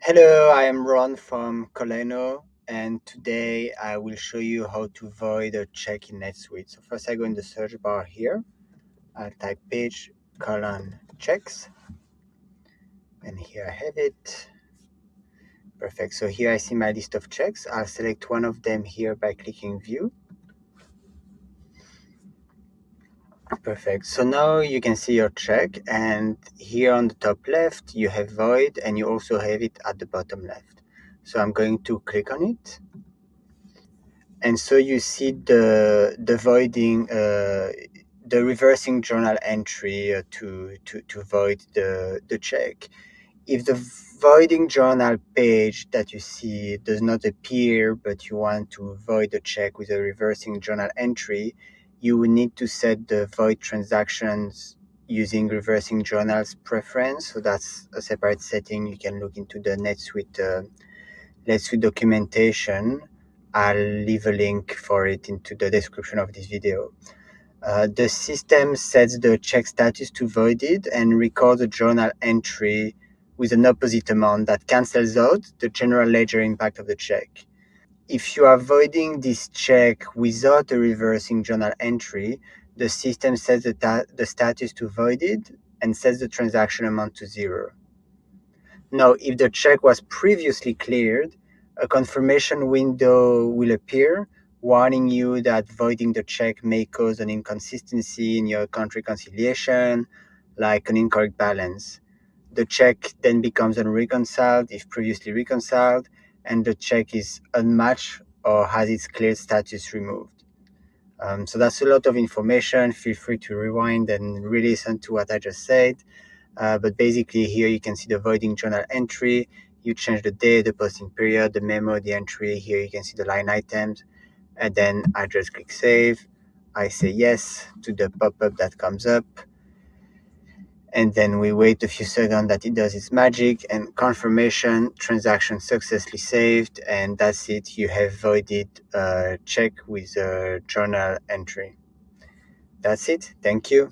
Hello, I am Ron from Kolleno, and today I will show you how to void a check in NetSuite. So first I go in the search bar here, I'll type page colon checks, and here I have it. Perfect, so here I see my list of checks. I'll select one of them here by clicking view. Perfect, so now you can see your check, and here on the top left you have void, and you also have it at the bottom left. So I'm going to click on it. And so you see the voiding, the reversing journal entry to void the check. If the voiding journal page that you see does not appear, but you want to void the check with a reversing journal entry, you will need to set the void transactions using reversing journals preference. So that's a separate setting. You can look into the NetSuite documentation. I'll leave a link for it into the description of this video. The system sets the check status to voided and records a journal entry with an opposite amount that cancels out the general ledger impact of the check. If you are voiding this check without a reversing journal entry, the system sets the status to voided and sets the transaction amount to 0. Now, if the check was previously cleared, a confirmation window will appear warning you that voiding the check may cause an inconsistency in your account reconciliation, like an incorrect balance. The check then becomes unreconciled if previously reconciled, and the check is unmatched or has its cleared status removed. So that's a lot of information. Feel free to rewind and re-listen to what I just said. But basically here you can see the voiding journal entry. You change the date, the posting period, the memo, the entry. Here you can see the line items. And then I just click save. I say yes to the pop-up that comes up. And then we wait a few seconds that it does its magic, and confirmation, transaction successfully saved. And that's it. You have voided a check with a journal entry. That's it. Thank you.